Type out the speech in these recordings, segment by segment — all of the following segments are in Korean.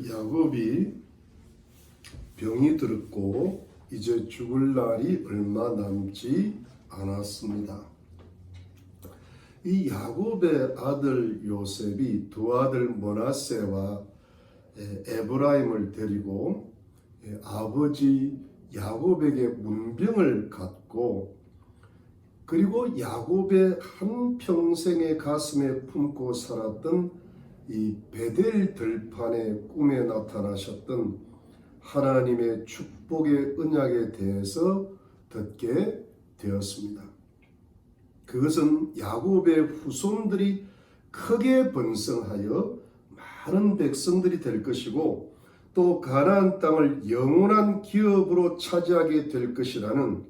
야곱이 병이 들었고 이제 죽을 날이 얼마 남지 않았습니다. 이 야곱의 아들 요셉이 두 아들 므낫세와 에브라임을 데리고 아버지 야곱에게 문병을 갖고, 그리고 야곱의 한평생의 가슴에 품고 살았던 이 베델 들판의 꿈에 나타나셨던 하나님의 축복의 언약에 대해서 듣게 되었습니다. 그것은 야곱의 후손들이 크게 번성하여 많은 백성들이 될 것이고, 또 가나안 땅을 영원한 기업으로 차지하게 될 것이라는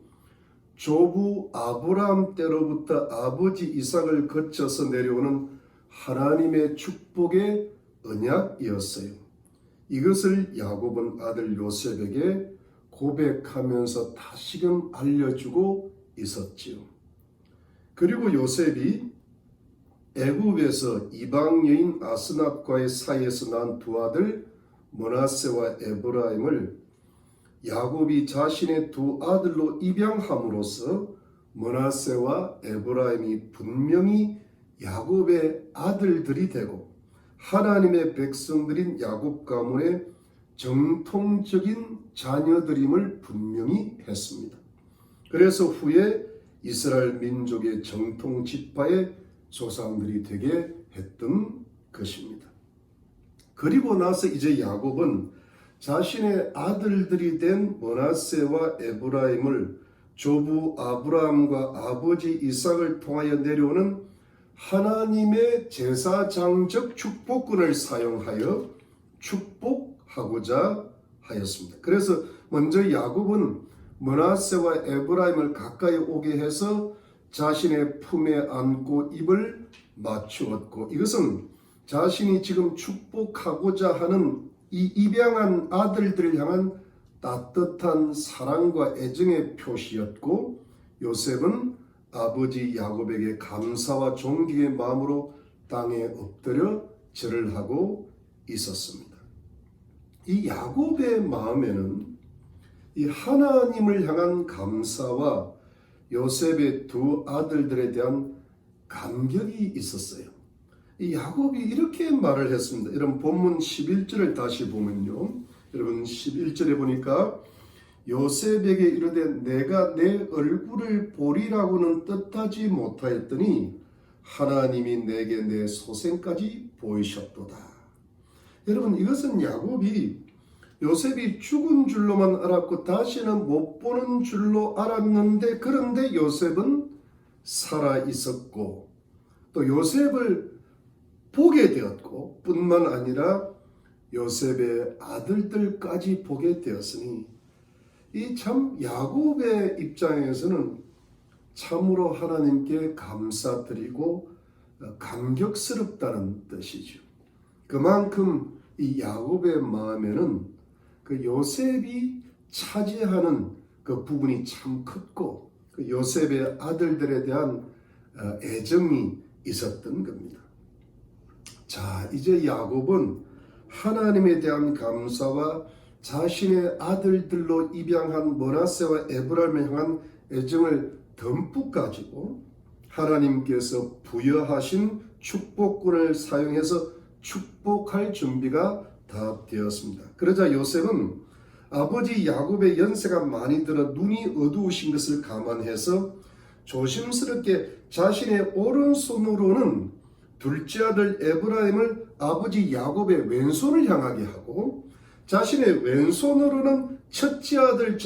조부 아브라함 때로부터 아버지 이삭을 거쳐서 내려오는 하나님의 축복의 언약이었어요. 이것을 야곱은 아들 요셉에게 고백하면서 다시금 알려주고 있었지요. 그리고 요셉이 애굽에서 이방 여인 아스낫과의 사이에서 난 두 아들 므낫세와 에브라임을 야곱이 자신의 두 아들로 입양함으로써 므낫세와 에브라임이 분명히 야곱의 아들들이 되고 하나님의 백성들인 야곱 가문의 정통적인 자녀들임을 분명히 했습니다. 그래서 후에 이스라엘 민족의 정통 지파의 조상들이 되게 했던 것입니다. 그리고 나서 이제 야곱은 자신의 아들들이 된 므낫세와 에브라임을 조부 아브라함과 아버지 이삭을 통하여 내려오는 하나님의 제사장적 축복권을 사용하여 축복하고자 하였습니다. 그래서 먼저 야곱은 므낫세와 에브라임을 가까이 오게 해서 자신의 품에 안고 입을 맞추었고, 이것은 자신이 지금 축복하고자 하는 이 입양한 아들들을 향한 따뜻한 사랑과 애정의 표시였고, 요셉은 아버지 야곱에게 감사와 존경의 마음으로 땅에 엎드려 절을 하고 있었습니다. 이 야곱의 마음에는 이 하나님을 향한 감사와 요셉의 두 아들들에 대한 감격이 있었어요. 이 야곱이 이렇게 말을 했습니다. 여러분 본문 11절을 다시 보면요, 여러분 11절에 보니까 요셉에게 이르되 내가 내 얼굴을 보리라고는 뜻하지 못하였더니 하나님이 내게 내 소생까지 보이셨도다. 여러분 이것은 야곱이 요셉이 죽은 줄로만 알았고 다시는 못 보는 줄로 알았는데, 그런데 요셉은 살아 있었고 또 요셉을 보게 되었고 뿐만 아니라 요셉의 아들들까지 보게 되었으니 이 참 야곱의 입장에서는 참으로 하나님께 감사드리고 감격스럽다는 뜻이죠. 그만큼 이 야곱의 마음에는 그 요셉이 차지하는 그 부분이 참 컸고 그 요셉의 아들들에 대한 애정이 있었던 겁니다. 자, 이제 야곱은 하나님에 대한 감사와 자신의 아들들로 입양한 므낫세와 에브라임을 향한 애정을 듬뿍 가지고 하나님께서 부여하신 축복권을 사용해서 축복할 준비가 다 되었습니다. 그러자 요셉은 아버지 야곱의 연세가 많이 들어 눈이 어두우신 것을 감안해서 조심스럽게 자신의 오른손으로는 둘째 아들 에브라임을 아버지 야곱의 왼손을 향하게 하고 자신의 왼손으로는 첫째 아들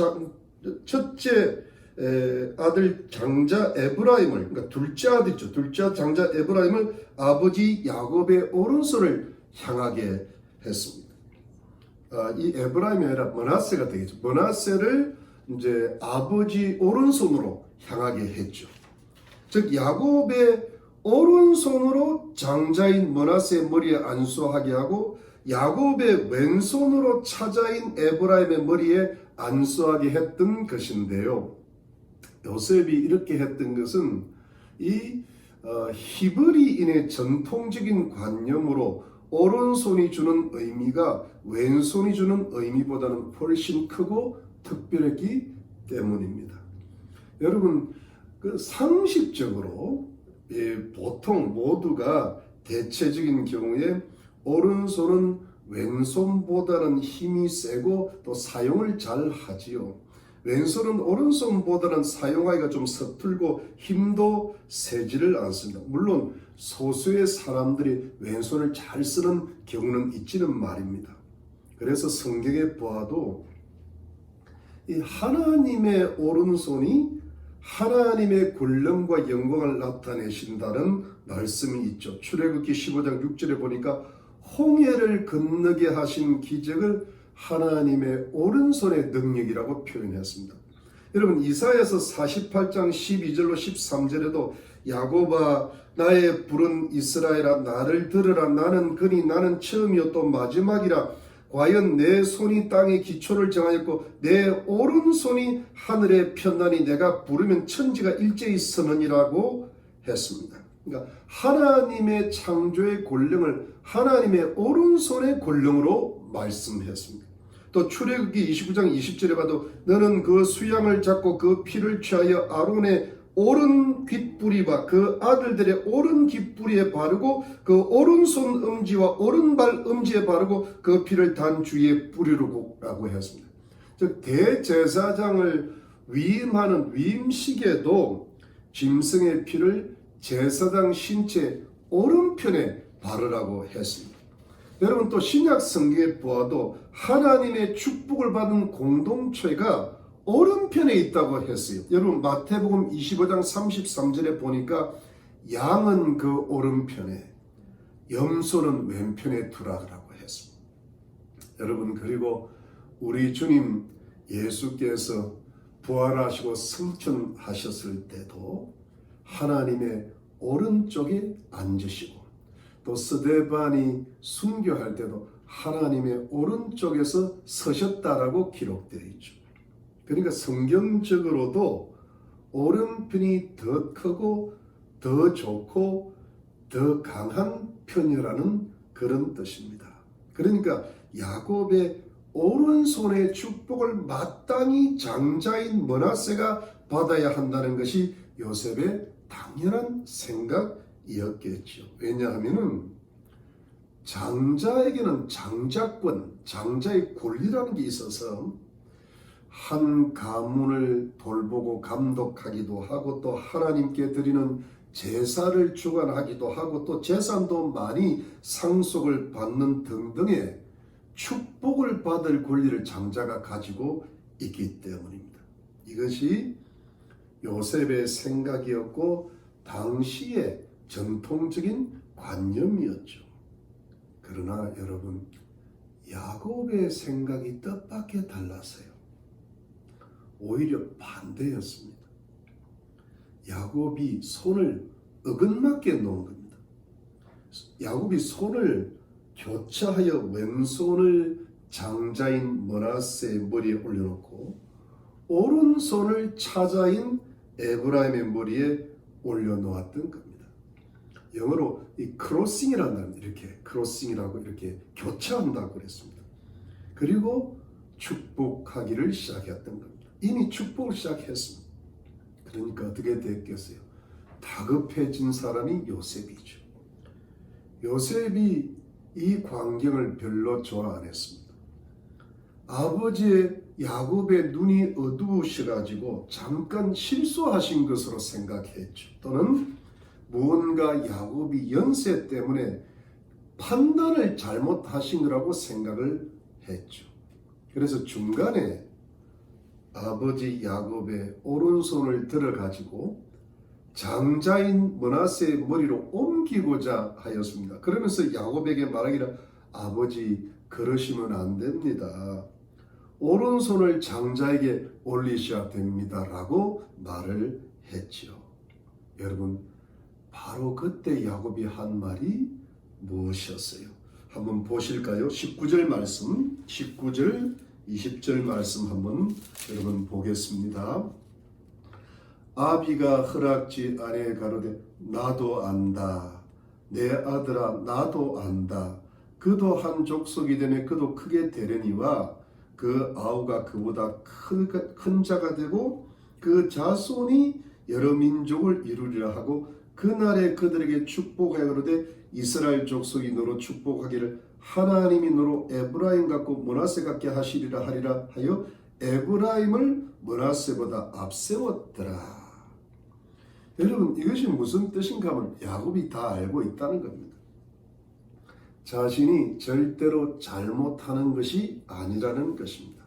장자 에브라임을, 그러니까 둘째 아들이죠. 둘째 아들 장자 에브라임을 아버지 야곱의 오른손을 향하게 했습니다. 이 에브라임이 아니라 므낫세가 되겠죠. 므낫세를 이제 아버지 오른손으로 향하게 했죠. 즉 야곱의 오른손으로 장자인 므낫세의 머리에 안수하게 하고 야곱의 왼손으로 차자인 에브라임의 머리에 안수하게 했던 것인데요. 요셉이 이렇게 했던 것은 이 히브리인의 전통적인 관념으로 오른손이 주는 의미가 왼손이 주는 의미보다는 훨씬 크고 특별했기 때문입니다. 여러분, 상식적으로 보통 모두가 대체적인 경우에 오른손은 왼손보다는 힘이 세고 또 사용을 잘 하지요. 왼손은 오른손보다는 사용하기가 좀 서툴고 힘도 세지를 않습니다. 물론 소수의 사람들이 왼손을 잘 쓰는 경우는 있지는 말입니다. 그래서 성경에 보아도 이 하나님의 오른손이 하나님의 권능과 영광을 나타내신다는 말씀이 있죠. 출애굽기 15장 6절에 보니까 홍해를 건너게 하신 기적을 하나님의 오른손의 능력이라고 표현했습니다. 여러분, 이사야서 48장 12절로 13절에도 야곱아 나의 부른 이스라엘아 나를 들으라. 나는 그니 나는 처음이요 또 마지막이라. 과연 내 손이 땅에 기초를 정하였고 내 오른손이 하늘에 폈나니 내가 부르면 천지가 일제히 서느니라고 했습니다. 그러니까 하나님의 창조의 권능을 하나님의 오른손의 권능으로 말씀했습니다. 또 출애굽기 29장 20절에 봐도 너는 그 수양을 잡고 그 피를 취하여 아론의 오른 귓뿌리와 그 아들들의 오른 귓뿌리에 바르고 그 오른손 엄지와 오른발 엄지에 바르고 그 피를 단 주위에 뿌리라고 했습니다. 즉 대제사장을 위임하는 위임식에도 짐승의 피를 제사장 신체 오른편에 바르라고 했습니다. 여러분, 또 신약 성경에 보아도 하나님의 축복을 받은 공동체가 오른편에 있다고 했어요. 여러분, 마태복음 25장 33절에 보니까 양은 그 오른편에 염소는 왼편에 두라고 했습니다. 여러분, 그리고 우리 주님 예수께서 부활하시고 승천하셨을 때도 하나님의 오른쪽에 앉으시고 또 스데반이 순교할 때도 하나님의 오른쪽에서 서셨다라고 기록되어 있죠. 그러니까 성경적으로도 오른편이 더 크고 더 좋고 더 강한 편이라는 그런 뜻입니다. 그러니까 야곱의 오른손의 축복을 마땅히 장자인 므낫세가 받아야 한다는 것이 요셉의 당연한 생각이었겠죠. 왜냐하면 장자에게는 장자권, 장자의 권리라는 게 있어서 한 가문을 돌보고 감독하기도 하고 또 하나님께 드리는 제사를 주관하기도 하고 또 재산도 많이 상속을 받는 등등의 축복을 받을 권리를 장자가 가지고 있기 때문입니다. 이것이 요셉의 생각이었고 당시의 전통적인 관념이었죠. 그러나 여러분, 야곱의 생각이 뜻밖의 달랐어요. 오히려 반대였습니다. 야곱이 손을 어긋맞게 놓은 겁니다. 야곱이 손을 교차하여 왼손을 장자인 므낫세의 머리에 올려놓고 오른손을 차자인 에브라임의 머리에 올려놓았던 겁니다. 영어로 이 크로싱이라는 말, 이렇게 크로싱이라고 이렇게 교차한다고 그랬습니다. 그리고 축복하기를 시작했던 겁니다. 이미 축복을 시작했습니다. 그러니까 어떻게 됐겠어요? 다급해진 사람이 요셉이죠. 요셉이 이 광경을 별로 좋아 안 했습니다. 아버지의 야곱의 눈이 어두우셔가지고 잠깐 실수하신 것으로 생각했죠. 또는 무언가 야곱이 연세 때문에 판단을 잘못하신 거라고 생각을 했죠. 그래서 중간에 아버지 야곱의 오른손을 들어가지고 장자인 므낫세의 머리로 옮기고자 하였습니다. 그러면서 야곱에게 말하기를 아버지 그러시면 안 됩니다. 오른손을 장자에게 올리셔야 됩니다. 라고 말을 했죠. 여러분, 바로 그때 야곱이 한 말이 무엇이었어요? 한번 보실까요? 19절 말씀, 19절, 20절 말씀 한번 여러분 보겠습니다. 아비가 허락지 아내 가로되 나도 안다. 내 아들아 나도 안다. 그도 한 족속이 되매 그도 크게 되려니와 그 아우가 그보다 큰 자가 되고 그 자손이 여러 민족을 이루리라 하고 그날에 그들에게 축복하여 그러되 이스라엘 족속이 너로 축복하기를 하나님이 너로 에브라임 같고 므낫세 같게 하시리라 하리라 하여 에브라임을 므낫세보다 앞세웠더라. 여러분, 이것이 무슨 뜻인가 하면 야곱이 다 알고 있다는 겁니다. 자신이 절대로 잘못하는 것이 아니라는 것입니다.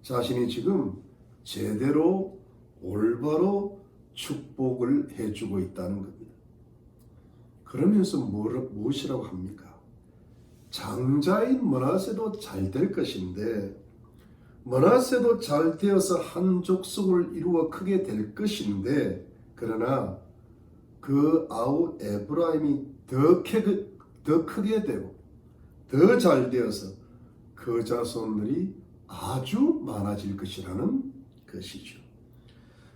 자신이 지금 제대로 올바로 축복을 해주고 있다는 겁니다. 그러면서 무엇이라고 합니까? 장자인 므낫세도 잘 될 것인데 므낫세도 잘 되어서 한 족속을 이루어 크게 될 것인데 그러나 그 아우 에브라임이 더 크게 되고 더 잘 되어서 그 자손들이 아주 많아질 것이라는 것이죠.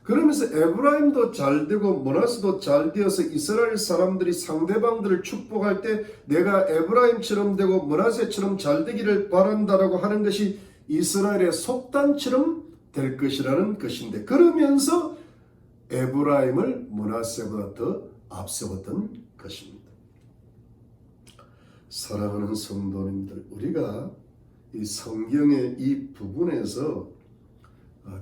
그러면서 에브라임도 잘 되고 므낫세도 잘 되어서 이스라엘 사람들이 상대방들을 축복할 때 내가 에브라임처럼 되고 므낫세처럼 잘 되기를 바란다라고 하는 것이 이스라엘의 속단처럼 될 것이라는 것인데 그러면서 에브라임을 므낫세보다 더 앞세웠던 것입니다. 사랑하는 성도님들, 우리가 이 성경의 이 부분에서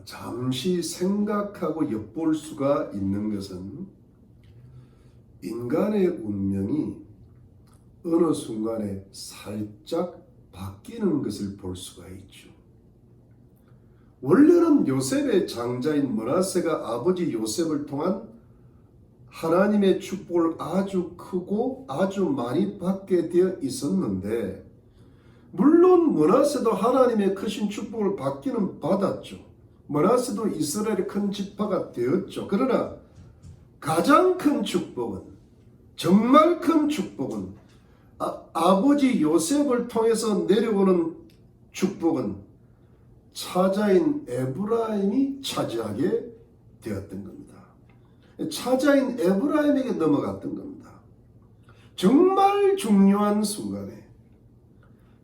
잠시 생각하고 엿볼 수가 있는 것은 인간의 운명이 어느 순간에 살짝 바뀌는 것을 볼 수가 있죠. 원래는 요셉의 장자인 므낫세가 아버지 요셉을 통한 하나님의 축복을 아주 크고 아주 많이 받게 되어 있었는데 물론 므낫세도 하나님의 크신 축복을 받기는 받았죠. 므낫세도 이스라엘의 큰 지파가 되었죠. 그러나 가장 큰 축복은 정말 큰 축복은 아버지 요셉을 통해서 내려오는 축복은 차자인 에브라임이 차지하게 되었던 겁니다. 차자인 에브라임에게 넘어갔던 겁니다. 정말 중요한 순간에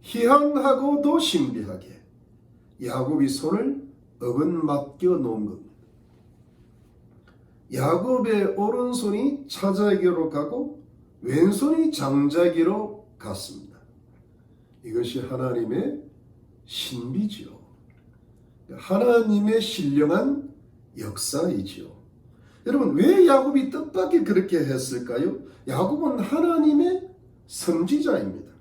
희한하고도 신비하게 야곱이 손을 어긋맞겨 놓은 겁니다. 야곱의 오른손이 차자에게로 가고 왼손이 장자에게로 갔습니다. 이것이 하나님의 신비지요. 하나님의 신령한 역사이지요. 여러분, 왜 야곱이 뜻밖에 그렇게 했을까요? 야곱은 하나님의 선지자입니다.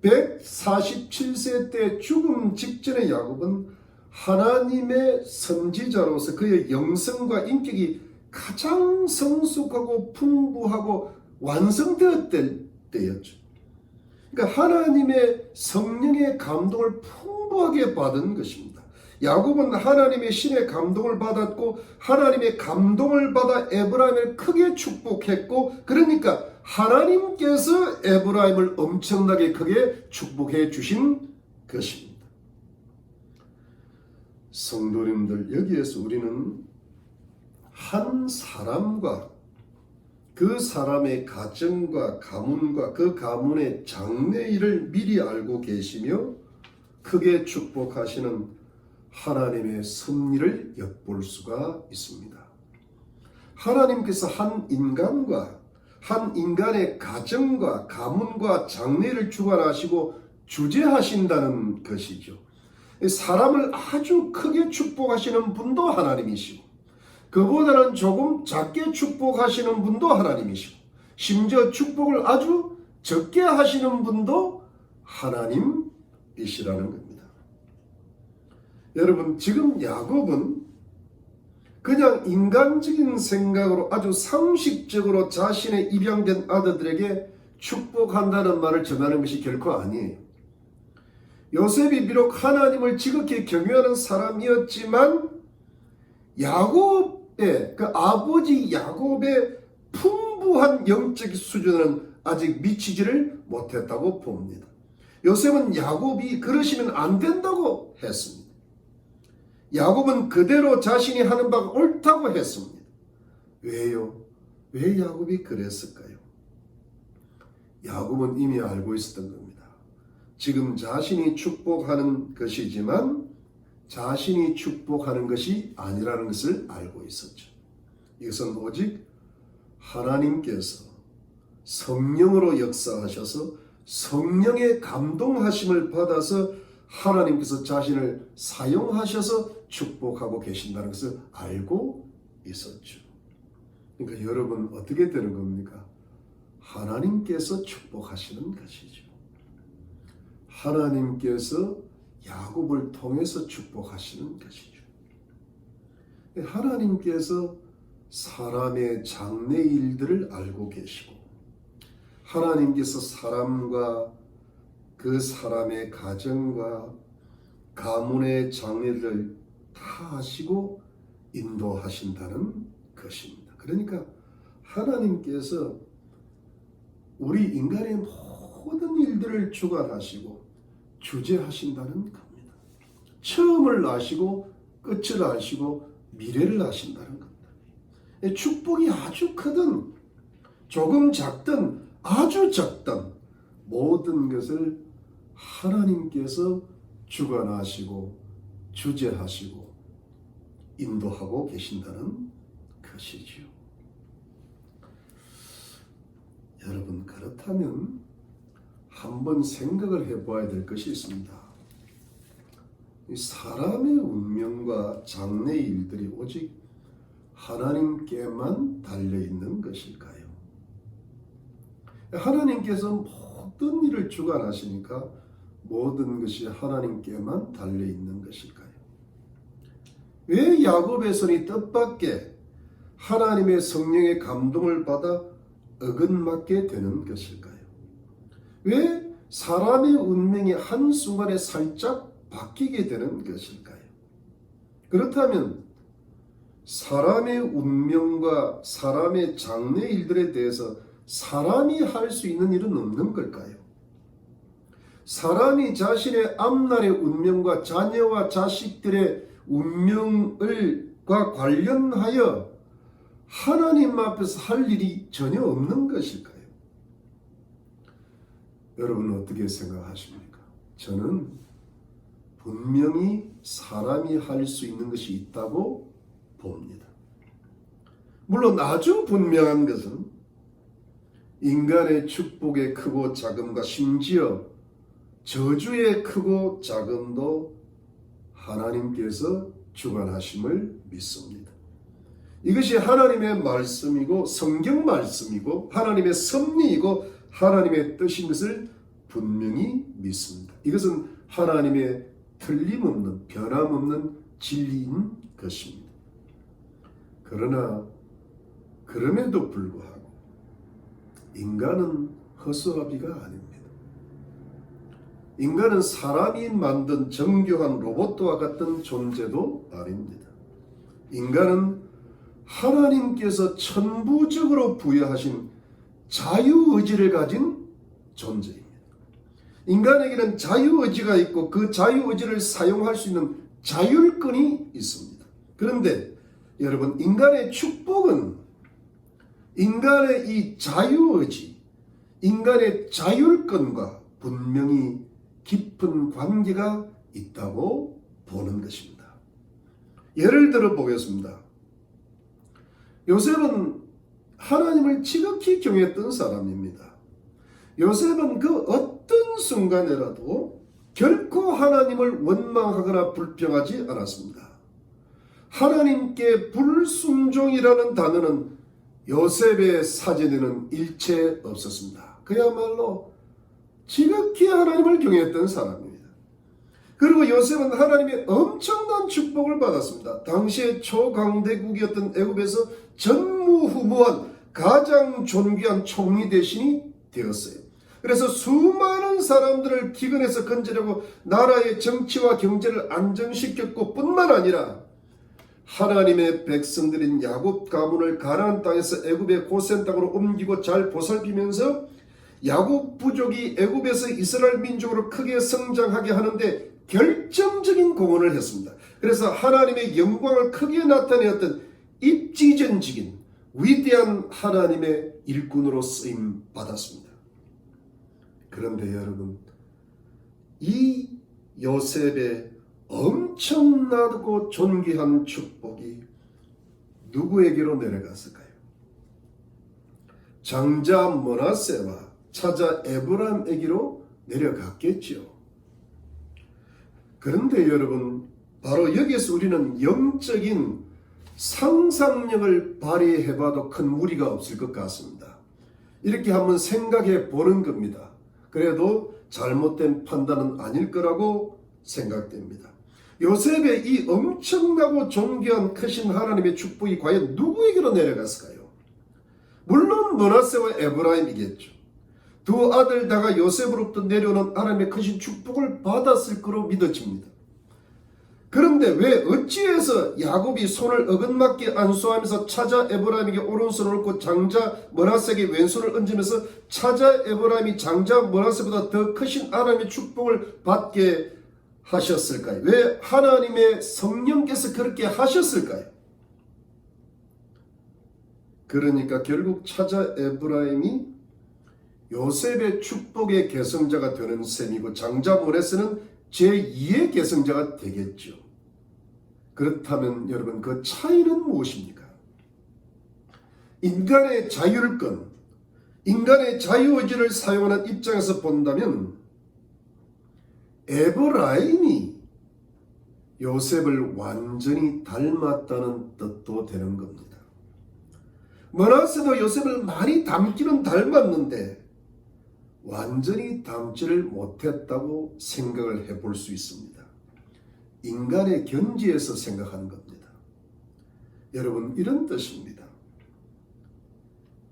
147세 때 죽음 직전의 야곱은 하나님의 선지자로서 그의 영성과 인격이 가장 성숙하고 풍부하고 완성되었을 때였죠. 그러니까 하나님의 성령의 감동을 풍부하게 받은 것입니다. 야곱은 하나님의 신의 감동을 받았고 하나님의 감동을 받아 에브라임을 크게 축복했고 그러니까 하나님께서 에브라임을 엄청나게 크게 축복해 주신 것입니다. 성도님들, 여기에서 우리는 한 사람과 그 사람의 가정과 가문과 그 가문의 장래일을 미리 알고 계시며 크게 축복하시는 하나님의 섭리를 엿볼 수가 있습니다. 하나님께서 한 인간의 가정과 가문과 장래를 주관하시고 주재하신다는 것이죠. 사람을 아주 크게 축복하시는 분도 하나님이시고 그보다는 조금 작게 축복하시는 분도 하나님이시고 심지어 축복을 아주 적게 하시는 분도 하나님이시라는 겁니다. 여러분, 지금 야곱은 그냥 인간적인 생각으로 아주 상식적으로 자신의 입양된 아들들에게 축복한다는 말을 전하는 것이 결코 아니에요. 요셉이 비록 하나님을 지극히 경외하는 사람이었지만 야곱의 그 아버지 야곱의 풍부한 영적 수준은 아직 미치지를 못했다고 봅니다. 요셉은 야곱이 그러시면 안 된다고 했습니다. 야곱은 그대로 자신이 하는 바가 옳다고 했습니다. 왜요? 왜 야곱이 그랬을까요? 야곱은 이미 알고 있었던 겁니다. 지금 자신이 축복하는 것이지만 자신이 축복하는 것이 아니라는 것을 알고 있었죠. 이것은 오직 하나님께서 성령으로 역사하셔서 성령의 감동하심을 받아서 하나님께서 자신을 사용하셔서 축복하고 계신다는 것을 알고 있었죠. 그러니까 여러분 어떻게 되는 겁니까? 하나님께서 축복하시는 것이죠. 하나님께서 야곱을 통해서 축복하시는 것이죠. 하나님께서 사람의 장래 일들을 알고 계시고 하나님께서 사람과 그 사람의 가정과 가문의 장래를 다 아시고 인도하신다는 것입니다. 그러니까 하나님께서 우리 인간의 모든 일들을 주관하시고 주재하신다는 겁니다. 처음을 아시고 끝을 아시고 미래를 아신다는 겁니다. 축복이 아주 크든 조금 작든 아주 작든 모든 것을 하나님께서 주관하시고 주재하시고 인도하고 계신다는 것이지요. 여러분 그렇다면 한번 생각을 해봐야 될 것이 있습니다. 사람의 운명과 장래 일들이 오직 하나님께만 달려있는 것일까요? 하나님께서 모든 일을 주관하시니까 모든 것이 하나님께만 달려있는 것일까요? 왜 야곱의 손이 뜻밖의 하나님의 성령의 감동을 받아 어긋맞게 되는 것일까요? 왜 사람의 운명이 한순간에 살짝 바뀌게 되는 것일까요? 그렇다면 사람의 운명과 사람의 장래 일들에 대해서 사람이 할 수 있는 일은 없는 걸까요? 사람이 자신의 앞날의 운명과 자녀와 자식들의 운명과 관련하여 하나님 앞에서 할 일이 전혀 없는 것일까요? 여러분은 어떻게 생각하십니까? 저는 분명히 사람이 할 수 있는 것이 있다고 봅니다. 물론 아주 분명한 것은 인간의 축복의 크고 작음과 심지어 저주의 크고 작음도 하나님께서 주관하심을 믿습니다. 이것이 하나님의 말씀이고 성경 말씀이고 하나님의 섭리이고 하나님의 뜻인 것을 분명히 믿습니다. 이것은 하나님의 틀림없는 변함없는 진리인 것입니다. 그러나 그럼에도 불구하고 인간은 허수아비가 아닙니다. 인간은 사람이 만든 정교한 로봇과 같은 존재도 아닙니다. 인간은 하나님께서 천부적으로 부여하신 자유의지를 가진 존재입니다. 인간에게는 자유의지가 있고 그 자유의지를 사용할 수 있는 자율권이 있습니다. 그런데 여러분, 인간의 축복은 인간의 이 자유의지, 인간의 자율권과 분명히 깊은 관계가 있다고 보는 것입니다. 예를 들어 보겠습니다. 요셉은 하나님을 지극히 경외했던 사람입니다. 요셉은 그 어떤 순간에라도 결코 하나님을 원망하거나 불평하지 않았습니다. 하나님께 불순종이라는 단어는 요셉의 사전에는 일체 없었습니다. 그야말로 지극히 하나님을 경외했던 사람입니다. 그리고 요셉은 하나님의 엄청난 축복을 받았습니다. 당시의 초강대국이었던 애굽에서 전무후무한 가장 존귀한 총리 대신이 되었어요. 그래서 수많은 사람들을 기근에서 건지려고 나라의 정치와 경제를 안정시켰고 뿐만 아니라 하나님의 백성들인 야곱 가문을 가나안 땅에서 애굽의 고센 땅으로 옮기고 잘 보살피면서 야곱 부족이 애굽에서 이스라엘 민족으로 크게 성장하게 하는데 결정적인 공헌을 했습니다. 그래서 하나님의 영광을 크게 나타내었던 입지전직인 위대한 하나님의 일꾼으로 쓰임 받았습니다. 그런데 여러분, 이 요셉의 엄청나고 존귀한 축복이 누구에게로 내려갔을까요? 장자 므낫세와 차자 에브라임에게로 내려갔겠지요. 그런데 여러분, 바로 여기에서 우리는 영적인 상상력을 발휘해봐도 큰 무리가 없을 것 같습니다. 이렇게 한번 생각해 보는 겁니다. 그래도 잘못된 판단은 아닐 거라고 생각됩니다. 요셉의 이 엄청나고 존귀한 크신 하나님의 축복이 과연 누구에게로 내려갔을까요? 물론 므낫세와 에브라임이겠죠. 두 아들 다가 요셉으로부터 내려오는 하나님의 크신 축복을 받았을 거로 믿어집니다. 그런데 왜 어찌해서 야곱이 손을 어긋맞게 안수하면서 차자 에브라임에게 오른손을 얹고 장자 므낫세에게 왼손을 얹으면서 차자 에브라임이 장자 므낫세보다 더 크신 하나님의 축복을 받게 하셨을까요? 왜 하나님의 성령께서 그렇게 하셨을까요? 그러니까 결국 차자 에브라임이 요셉의 축복의 계승자가 되는 셈이고 장자 므낫세는 제2의 계승자가 되겠죠. 그렇다면 여러분, 그 차이는 무엇입니까? 인간의 자율권, 인간의 자유의지를 사용하는 입장에서 본다면 에브라임이 요셉을 완전히 닮았다는 뜻도 되는 겁니다. 므낫세도 요셉을 많이 닮기는 닮았는데 완전히 닮지를 못했다고 생각을 해볼 수 있습니다. 인간의 견지에서 생각하는 겁니다. 여러분, 이런 뜻입니다.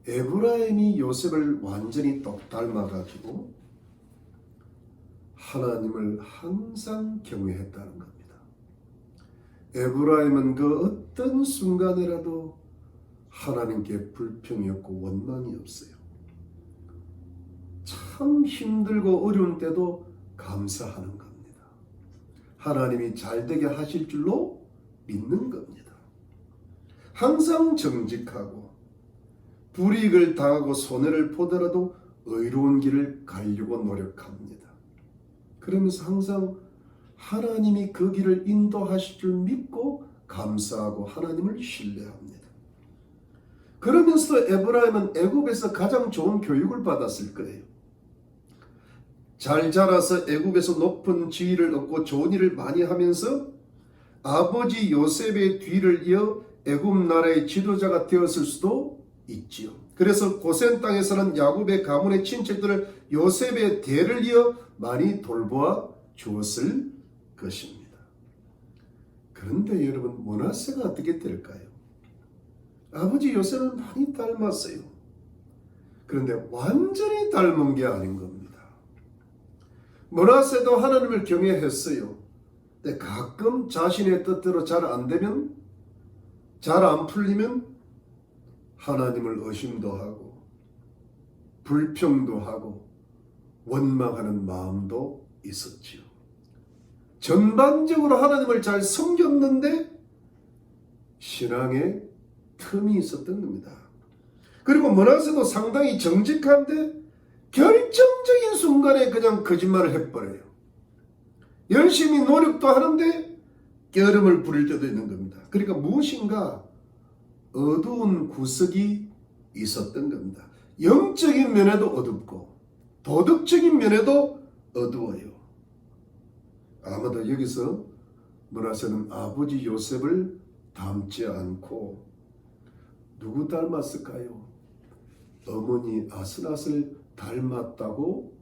에브라임이 요셉을 완전히 똑 닮아가지고 하나님을 항상 경외했다는 겁니다. 에브라임은 그 어떤 순간에라도 하나님께 불평이 없고 원망이 없어요. 참 힘들고 어려운 때도 감사하는 겁니다. 하나님이 잘되게 하실 줄로 믿는 겁니다. 항상 정직하고 불이익을 당하고 손해를 보더라도 의로운 길을 가려고 노력합니다. 그러면서 항상 하나님이 그 길을 인도하실 줄 믿고 감사하고 하나님을 신뢰합니다. 그러면서도 에브라임은 애굽에서 가장 좋은 교육을 받았을 거예요. 잘 자라서 애굽에서 높은 지위를 얻고 좋은 일을 많이 하면서 아버지 요셉의 뒤를 이어 애굽 나라의 지도자가 되었을 수도 있지요. 그래서 고센 땅에서는 야곱의 가문의 친척들을 요셉의 대를 이어 많이 돌보아 주었을 것입니다. 그런데 여러분, 므낫세가 어떻게 될까요? 아버지 요셉을 많이 닮았어요. 그런데 완전히 닮은 게 아닌 겁니다. 므낫세도 하나님을 경외했어요. 근데 가끔 자신의 뜻대로 잘 안 되면, 잘 안 풀리면 하나님을 의심도 하고 불평도 하고 원망하는 마음도 있었지요. 전반적으로 하나님을 잘 섬겼는데 신앙에 틈이 있었던 겁니다. 그리고 므낫세도 상당히 정직한데 결정적인 순간에 그냥 거짓말을 해버려요. 열심히 노력도 하는데 깨름을 부릴 때도 있는 겁니다. 그러니까 무엇인가 어두운 구석이 있었던 겁니다. 영적인 면에도 어둡고 도덕적인 면에도 어두워요. 아마도 여기서 므낫세는 아버지 요셉을 닮지 않고 누구 닮았을까요? 어머니 아스낫을 닮았다고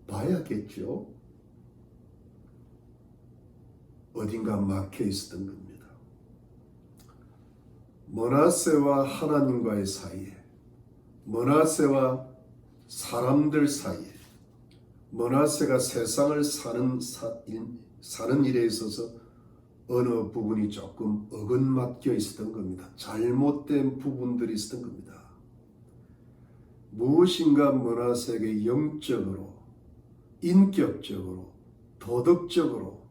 봐야겠죠. 어딘가 막혀 있었던 겁니다. 므낫세와 하나님과의 사이에, 므낫세와 사람들 사이에, 므낫세가 세상을 사는 일에 있어서 어느 부분이 조금 어긋맞겨 있었던 겁니다. 잘못된 부분들이 있었던 겁니다. 무엇인가 므낫세에게 영적으로, 인격적으로, 도덕적으로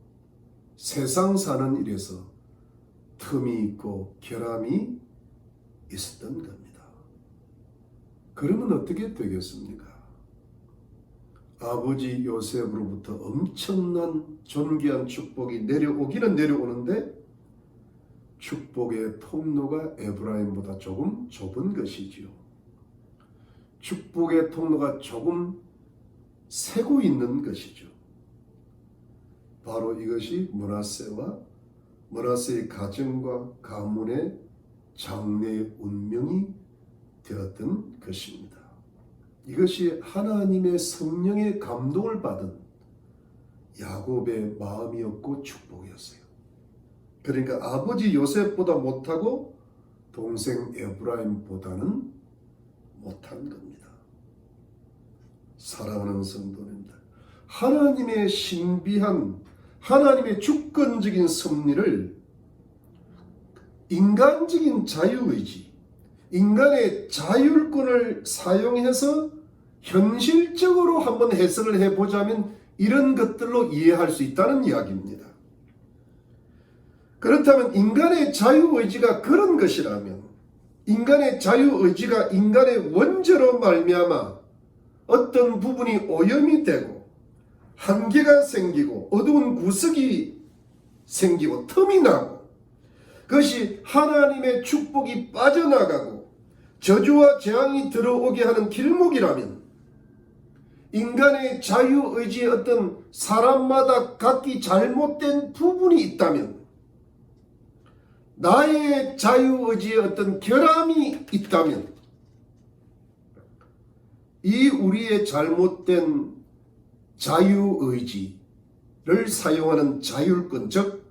세상 사는 일에서 틈이 있고 결함이 있었던 겁니다. 그러면 어떻게 되겠습니까? 아버지 요셉으로부터 엄청난 존귀한 축복이 내려오기는 내려오는데 축복의 통로가 에브라임보다 조금 좁은 것이지요. 축복의 통로가 조금 새고 있는 것이죠. 바로 이것이 므낫세의 가정과 가문의 장래의 운명이 되었던 것입니다. 이것이 하나님의 성령의 감동을 받은 야곱의 마음이었고 축복이었어요. 그러니까 아버지 요셉보다 못하고 동생 에브라임보다는 못한 겁니다. 사랑하는 성도님들, 하나님의 신비한 하나님의 주권적인 섭리를 인간적인 자유의지, 인간의 자율권을 사용해서 현실적으로 한번 해석을 해보자면 이런 것들로 이해할 수 있다는 이야기입니다. 그렇다면 인간의 자유의지가 그런 것이라면, 인간의 자유의지가 인간의 원죄로 말미암아 어떤 부분이 오염이 되고 한계가 생기고 어두운 구석이 생기고 틈이 나고 그것이 하나님의 축복이 빠져나가고 저주와 재앙이 들어오게 하는 길목이라면, 인간의 자유의지의 어떤 사람마다 각기 잘못된 부분이 있다면, 나의 자유의지의 어떤 결함이 있다면, 이 우리의 잘못된 자유의지를 사용하는 자율권, 즉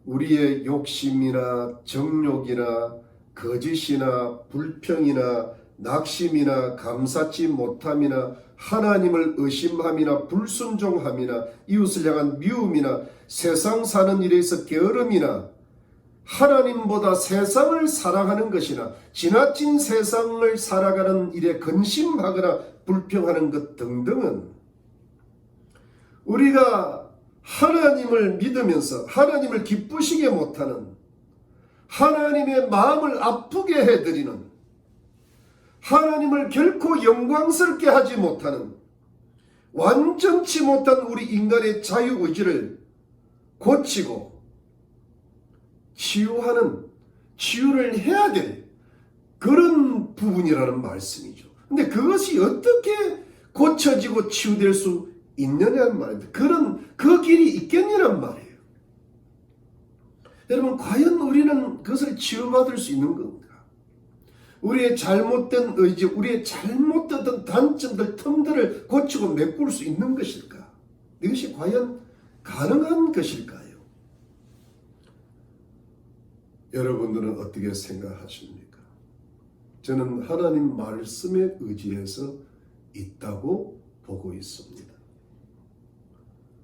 우리의 욕심이나 정욕이나 거짓이나 불평이나 낙심이나 감사치 못함이나 하나님을 의심함이나 불순종함이나 이웃을 향한 미움이나 세상 사는 일에 있어 게으름이나 하나님보다 세상을 사랑하는 것이나 지나친 세상을 살아가는 일에 근심하거나 불평하는 것 등등은 우리가 하나님을 믿으면서 하나님을 기쁘시게 못하는, 하나님의 마음을 아프게 해드리는, 하나님을 결코 영광스럽게 하지 못하는 완전치 못한 우리 인간의 자유의지를 고치고 치유를 해야 될 그런 부분이라는 말씀이죠. 근데 그것이 어떻게 고쳐지고 치유될 수 있느냐는 말입니다. 그 길이 있겠냐는 말이에요. 여러분, 과연 우리는 그것을 치유받을 수 있는 건가? 우리의 잘못된 의지, 우리의 잘못된 단점들, 틈들을 고치고 메꿀 수 있는 것일까? 이것이 과연 가능한 것일까요? 여러분들은 어떻게 생각하십니까? 저는 하나님 말씀에 의지해서 있다고 보고 있습니다.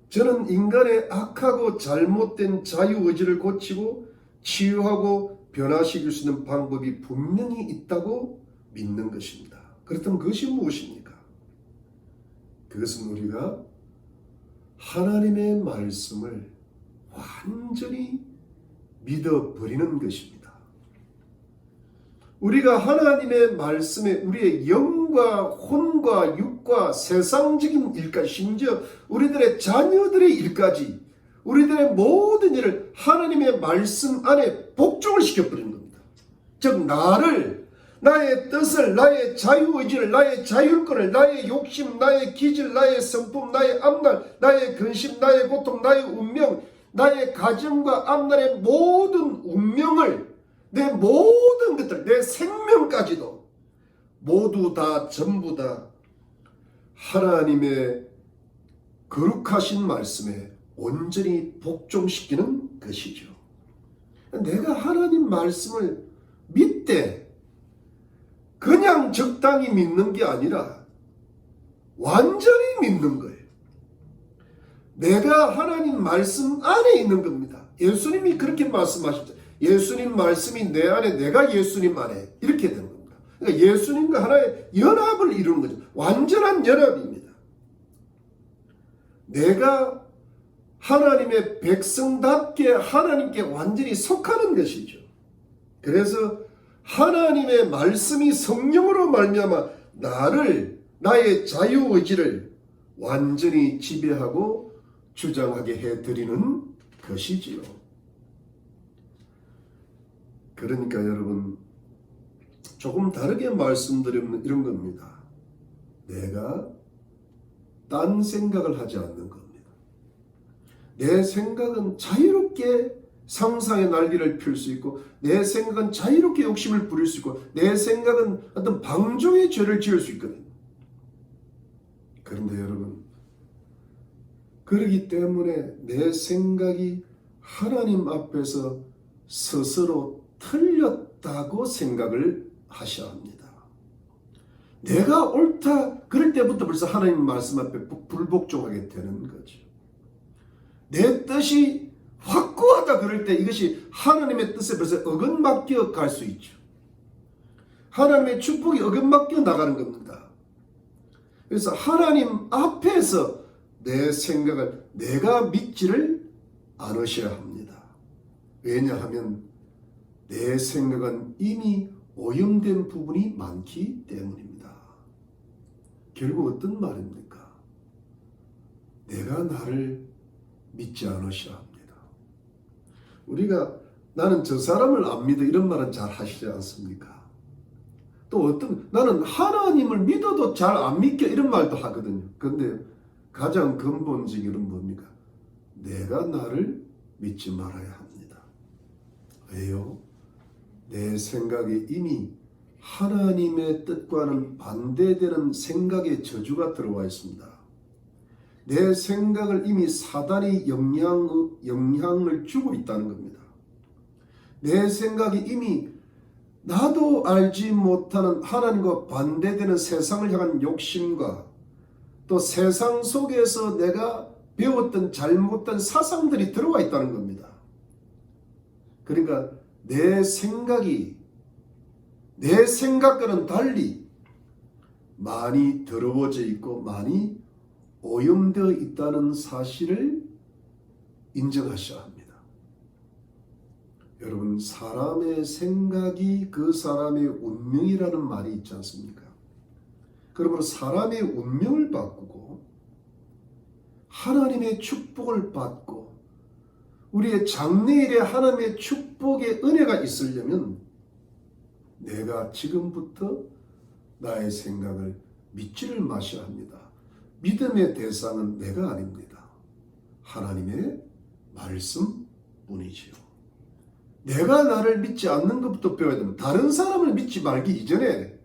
저는 인간의 악하고 잘못된 자유의지를 고치고 치유하고 변화시킬 수 있는 방법이 분명히 있다고 믿는 것입니다. 그렇다면 그것이 무엇입니까? 그것은 우리가 하나님의 말씀을 완전히 믿어버리는 것입니다. 우리가 하나님의 말씀에 우리의 영과 혼과 육과 세상적인 일까지, 심지어 우리들의 자녀들의 일까지, 우리들의 모든 일을 하나님의 말씀 안에 복종을 시켜버리는 겁니다. 즉 나의 뜻을, 나의 자유의지를, 나의 자율권을, 나의 욕심, 나의 기질, 나의 성품, 나의 앞날, 나의 근심, 나의 고통, 나의 운명, 나의 가정과 앞날의 모든 운명을, 내 모든 것들, 내 생명까지도 모두 다 전부 다 하나님의 거룩하신 말씀에 온전히 복종시키는 것이죠. 내가 하나님 말씀을 믿되 그냥 적당히 믿는 게 아니라 완전히 믿는 거예요. 내가 하나님 말씀 안에 있는 겁니다. 예수님이 그렇게 말씀하셨죠. 예수님 말씀이 내 안에, 내가 예수님 안에, 이렇게 되는 겁니다. 그러니까 예수님과 하나의 연합을 이루는 거죠. 완전한 연합입니다. 내가 하나님의 백성답게 하나님께 완전히 속하는 것이죠. 그래서 하나님의 말씀이 성령으로 말미암아 나를 나의 자유의지를 완전히 지배하고 주장하게 해드리는 것이지요. 그러니까 여러분, 조금 다르게 말씀드리면 이런 겁니다. 내가 딴 생각을 하지 않는 겁니다. 내 생각은 자유롭게 상상의 날개를 펼 수 있고, 내 생각은 자유롭게 욕심을 부릴 수 있고, 내 생각은 어떤 방종의 죄를 지을 수 있거든요. 그런데 여러분, 그렇기 때문에 내 생각이 하나님 앞에서 스스로 틀렸다고 생각을 하셔야 합니다. 내가 옳다 그럴 때부터 벌써 하나님 말씀 앞에 불복종하게 되는 거죠. 내 뜻이 확고하다 그럴 때 이것이 하나님의 뜻에 벌써 어긋맞게 갈 수 있죠. 하나님의 축복이 어긋맞게 나가는 겁니다. 그래서 하나님 앞에서 내 생각을 내가 믿지를 않으셔야 합니다. 왜냐하면 내 생각은 이미 오염된 부분이 많기 때문입니다. 결국 어떤 말입니까? 내가 나를 믿지 않으셔야 합니다. 우리가 나는 저 사람을 안 믿어 이런 말은 잘 하시지 않습니까? 또 어떤 나는 하나님을 믿어도 잘 안 믿겨 이런 말도 하거든요. 그런데 가장 근본적인 건 뭡니까? 내가 나를 믿지 말아야 합니다. 왜요? 내 생각에 이미 하나님의 뜻과는 반대되는 생각의 저주가 들어와 있습니다. 내 생각을 이미 사단이 영향을 주고 있다는 겁니다. 내 생각이 이미 나도 알지 못하는 하나님과 반대되는 세상을 향한 욕심과 또 세상 속에서 내가 배웠던 잘못된 사상들이 들어와 있다는 겁니다. 그러니까 내 생각이 내 생각과는 달리 많이 더러워져 있고 많이 오염되어 있다는 사실을 인정하셔야 합니다. 여러분, 사람의 생각이 그 사람의 운명이라는 말이 있지 않습니까? 그러므로 사람의 운명을 바꾸고 하나님의 축복을 받고 우리의 장래일에 하나님의 축복의 은혜가 있으려면 내가 지금부터 나의 생각을 믿지를 마셔야 합니다. 믿음의 대상은 내가 아닙니다. 하나님의 말씀뿐이지요. 내가 나를 믿지 않는 것부터 배워야 됩니다. 다른 사람을 믿지 말기 이전에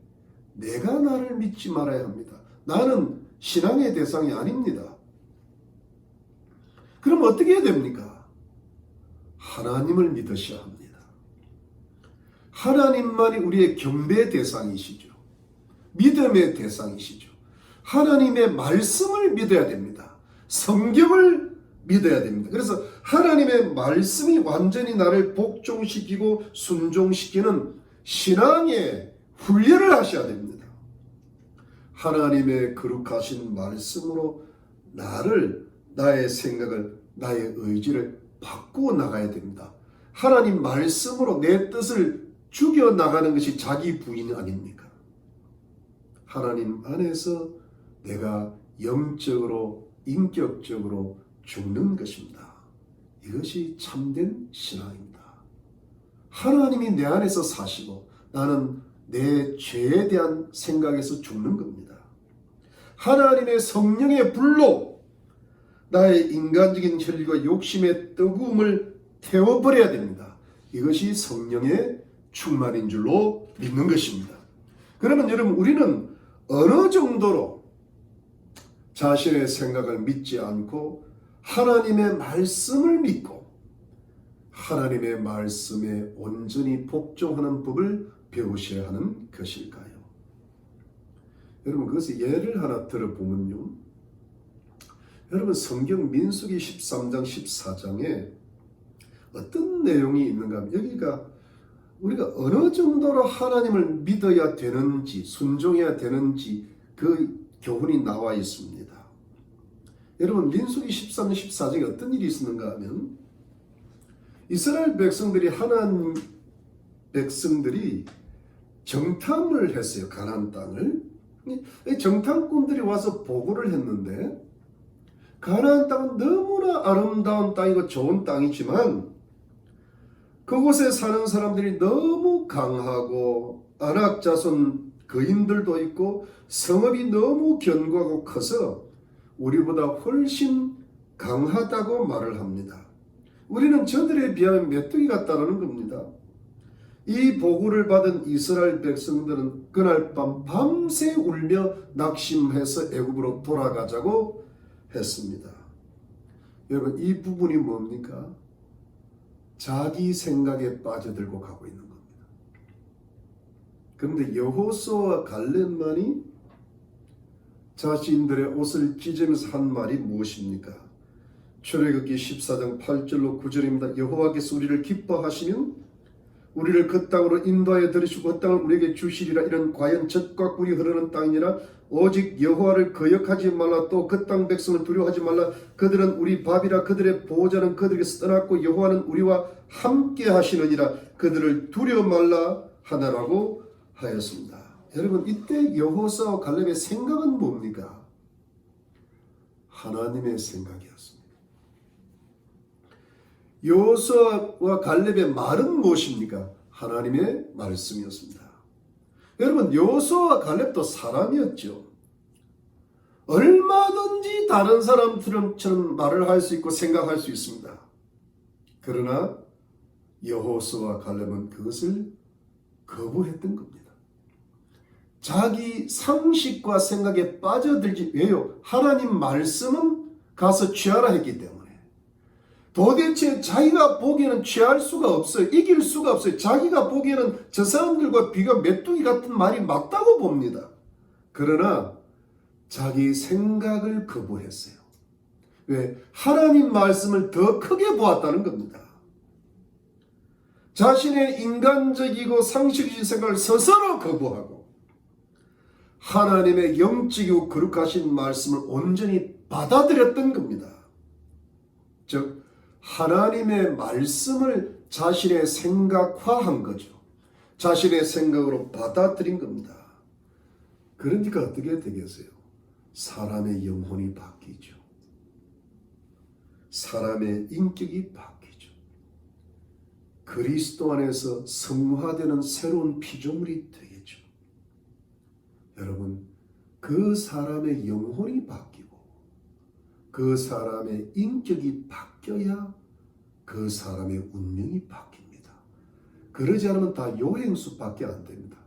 내가 나를 믿지 말아야 합니다. 나는 신앙의 대상이 아닙니다. 그럼 어떻게 해야 됩니까? 하나님을 믿으셔야 합니다. 하나님만이 우리의 경배의 대상이시죠. 믿음의 대상이시죠. 하나님의 말씀을 믿어야 됩니다. 성경을 믿어야 됩니다. 그래서 하나님의 말씀이 완전히 나를 복종시키고 순종시키는 신앙의 훈련을 하셔야 됩니다. 하나님의 거룩하신 말씀으로 나의 생각을, 나의 의지를 바꾸어 나가야 됩니다. 하나님 말씀으로 내 뜻을 죽여나가는 것이 자기 부인 아닙니까? 하나님 안에서 내가 영적으로, 인격적으로 죽는 것입니다. 이것이 참된 신앙입니다. 하나님이 내 안에서 사시고 나는 내 죄에 대한 생각에서 죽는 겁니다. 하나님의 성령의 불로 나의 인간적인 혈기와 욕심의 뜨거움을 태워버려야 됩니다. 이것이 성령의 충만인 줄로 믿는 것입니다. 그러면 여러분, 우리는 어느 정도로 자신의 생각을 믿지 않고 하나님의 말씀을 믿고 하나님의 말씀에 온전히 복종하는 법을 배우셔야 하는 것일까요? 여러분, 그것의 예를 하나 들어보면요, 여러분, 성경 민수기 13장 14장에 어떤 내용이 있는가 하면 여기가 우리가 어느 정도로 하나님을 믿어야 되는지 순종해야 되는지 그 교훈이 나와 있습니다. 여러분, 민수기 13장 14장에 어떤 일이 있었는가 하면 이스라엘 백성들이 하나님 백성들이 정탐을 했어요. 가나안 땅을. 이 정탐꾼들이 와서 보고를 했는데 가나안 땅은 너무나 아름다운 땅이고 좋은 땅이지만 그곳에 사는 사람들이 너무 강하고 아낙 자손 거인들도 있고 성읍이 너무 견고하고 커서 우리보다 훨씬 강하다고 말을 합니다. 우리는 저들에 비하면 메뚜기 같다는 겁니다. 이 보고를 받은 이스라엘 백성들은 그날 밤 밤새 울며 낙심해서 애굽으로 돌아가자고 했습니다. 여러분, 이 부분이 뭡니까? 자기 생각에 빠져들고 가고 있는 겁니다. 그런데 여호수아와 갈렙만이 자신들의 옷을 찢으면서 한 말이 무엇입니까? 출애굽기 14장 8절로 9절입니다. 여호와께서 우리를 기뻐하시면 우리를 그 땅으로 인도하여 들으시고 그 땅을 우리에게 주시리라. 이는 과연 젖과 꿀이 흐르는 땅이니라. 오직 여호와를 거역하지 말라. 또 그 땅 백성을 두려워하지 말라. 그들은 우리 밥이라. 그들의 보호자는 그들에게서 떠났고 여호와는 우리와 함께 하시느니라. 그들을 두려워 말라 하나라고 하였습니다. 여러분, 이때 여호수아와 갈렙의 생각은 뭡니까? 하나님의 생각이었습니다. 여호수아와 갈렙의 말은 무엇입니까? 하나님의 말씀이었습니다. 여러분, 여호수아와 갈렙도 사람이었죠. 얼마든지 다른 사람들처럼 말을 할 수 있고 생각할 수 있습니다. 그러나 여호수아와 갈렙은 그것을 거부했던 겁니다. 자기 상식과 생각에 빠져들지. 왜요? 하나님 말씀은 가서 취하라 했기 때문에. 도대체 자기가 보기에는 취할 수가 없어요. 이길 수가 없어요. 자기가 보기에는 저 사람들과 비교 메뚜기 같은 말이 맞다고 봅니다. 그러나 자기 생각을 거부했어요. 왜? 하나님 말씀을 더 크게 보았다는 겁니다. 자신의 인간적이고 상식적인 생각을 스스로 거부하고 하나님의 영적이고 거룩하신 말씀을 온전히 받아들였던 겁니다. 즉 하나님의 말씀을 자신의 생각화한 거죠. 자신의 생각으로 받아들인 겁니다. 그러니까 어떻게 되겠어요? 사람의 영혼이 바뀌죠. 사람의 인격이 바뀌죠. 그리스도 안에서 성화되는 새로운 피조물이 되겠죠. 여러분, 그 사람의 영혼이 바뀌고 그 사람의 인격이 바뀌어야 그 사람의 운명이 바뀝니다. 그러지 않으면 다 요행수밖에 안 됩니다.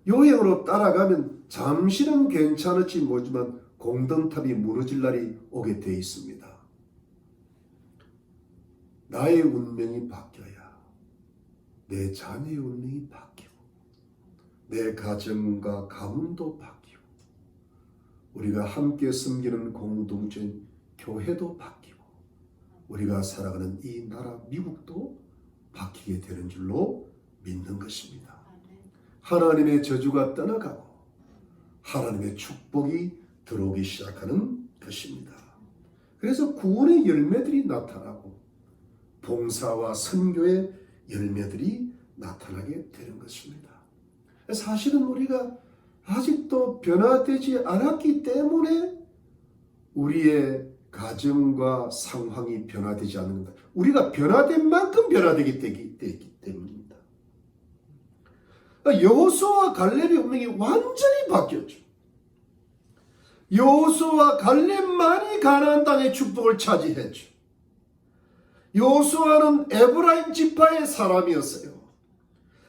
요행으로 따라가면 잠시는 괜찮을지 모르지만 공동탑이 무너질 날이 오게 돼 있습니다. 나의 운명이 바뀌어야 내 자녀의 운명이 바뀌고 내 가정과 가문도 바뀌고 우리가 함께 섬기는 공동체인 교회도 바뀌고 우리가 살아가는 이 나라 미국도 바뀌게 되는 줄로 믿는 것입니다. 하나님의 저주가 떠나가고 하나님의 축복이 들어오기 시작하는 것입니다. 그래서 구원의 열매들이 나타나고 봉사와 선교의 열매들이 나타나게 되는 것입니다. 사실은 우리가 아직도 변화되지 않았기 때문에 우리의 가정과 상황이 변화되지 않는 것. 우리가 변화된 만큼 변화되기 때문입니다. 여호수아와 갈렙의 운명이 완전히 바뀌었죠. 여호수아와 갈렙만이 가나안 땅의 축복을 차지했죠. 여호수아는 에브라임 지파의 사람이었어요.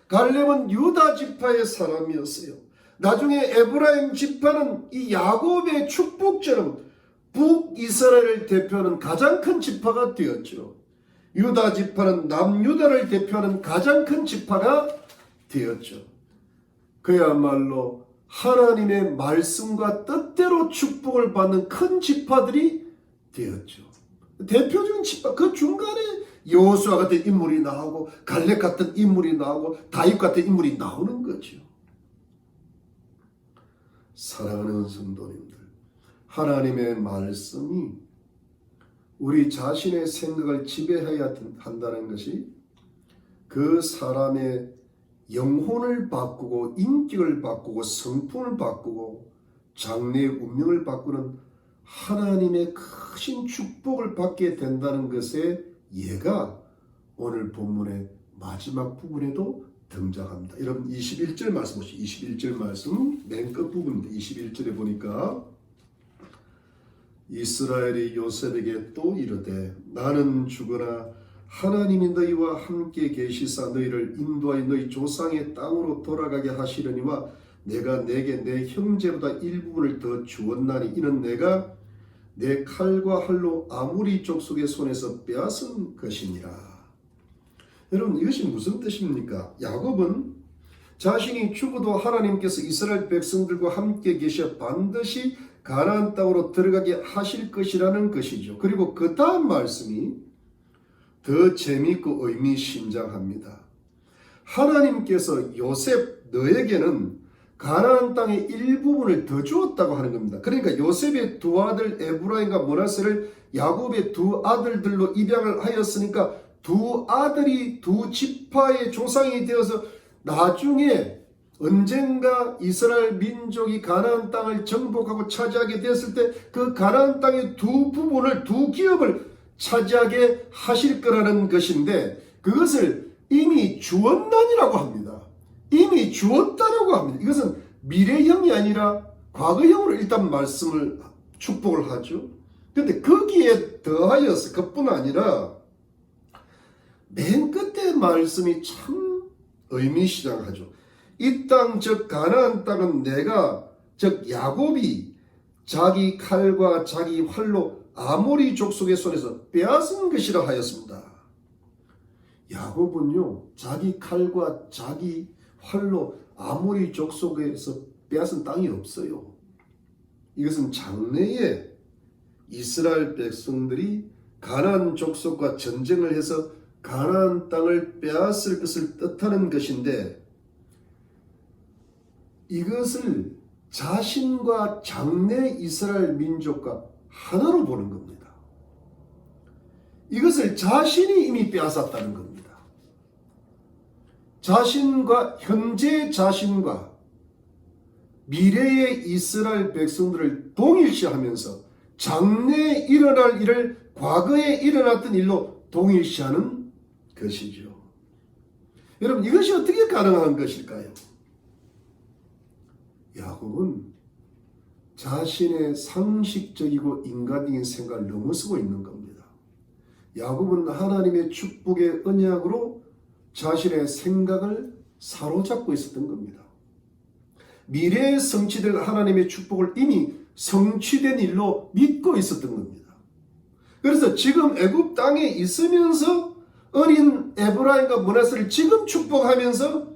갈렙은 유다 지파의 사람이었어요. 나중에 에브라임 지파는 이 야곱의 축복처럼 북이스라엘을 대표하는 가장 큰 지파가 되었죠. 유다 지파는 남유다를 대표하는 가장 큰 지파가 되었죠. 그야말로 하나님의 말씀과 뜻대로 축복을 받는 큰 지파들이 되었죠. 대표적인 지파, 그 중간에 여호수아 같은 인물이 나오고 갈렙 같은 인물이 나오고 다윗 같은 인물이 나오는 거죠. 사랑하는 성도님들, 하나님의 말씀이 우리 자신의 생각을 지배해야 한다는 것이 그 사람의 영혼을 바꾸고 인격을 바꾸고 성품을 바꾸고 장래의 운명을 바꾸는 하나님의 크신 축복을 받게 된다는 것의 예가 오늘 본문의 마지막 부분에도 등장합니다. 여러분 21절 말씀 보시죠. 21절 말씀 맨 끝부분인데 21절에 보니까 이스라엘이 요셉에게 또 이르되 나는 죽으나 하나님이 너희와 함께 계시사 너희를 인도하여 너희 조상의 땅으로 돌아가게 하시려니와 내가 내게 내 형제보다 일부분을 더 주었나니 이는 내가 내 칼과 활로 아모리 족속의 손에서 빼앗은 것이니라. 여러분 이것이 무슨 뜻입니까? 야곱은 자신이 죽어도 하나님께서 이스라엘 백성들과 함께 계셔 반드시 가나안 땅으로 들어가게 하실 것이라는 것이죠. 그리고 그 다음 말씀이 더 재미있고 의미심장합니다. 하나님께서 요셉 너에게는 가나안 땅의 일부분을 더 주었다고 하는 겁니다. 그러니까 요셉의 두 아들 에브라임과 므낫세를 야곱의 두 아들들로 입양을 하였으니까 두 아들이 두 지파의 조상이 되어서 나중에 언젠가 이스라엘 민족이 가나안 땅을 정복하고 차지하게 되었을 때 그 가나안 땅의 두 부분을 두 기업을 차지하게 하실 거라는 것인데 그것을 이미 주었나니라고 합니다. 이미 주었다라고 합니다. 이것은 미래형이 아니라 과거형으로 일단 말씀을 축복을 하죠. 그런데 거기에 더하여서 그뿐 아니라 맨 끝에 말씀이 참 의미시장하죠. 이 땅 즉 가나안 땅은 내가 즉 야곱이 자기 칼과 자기 활로 아모리 족속의 손에서 빼앗은 것이라 하였습니다. 야곱은요 자기 칼과 자기 활로 아모리 족속에서 빼앗은 땅이 없어요. 이것은 장래에 이스라엘 백성들이 가나안 족속과 전쟁을 해서 가나안 땅을 빼앗을 것을 뜻하는 것인데 이것을 자신과 장래 이스라엘 민족과 하나로 보는 겁니다. 이것을 자신이 이미 빼앗았다는 겁니다. 자신과 현재 자신과 미래의 이스라엘 백성들을 동일시하면서 장래에 일어날 일을 과거에 일어났던 일로 동일시하는 것이죠. 여러분 이것이 어떻게 가능한 것일까요? 야곱은 자신의 상식적이고 인간적인 생각을 넘어서고 있는 겁니다. 야곱은 하나님의 축복의 언약으로 자신의 생각을 사로잡고 있었던 겁니다. 미래에 성취될 하나님의 축복을 이미 성취된 일로 믿고 있었던 겁니다. 그래서 지금 애굽 땅에 있으면서 어린 에브라임과 므낫세를 지금 축복하면서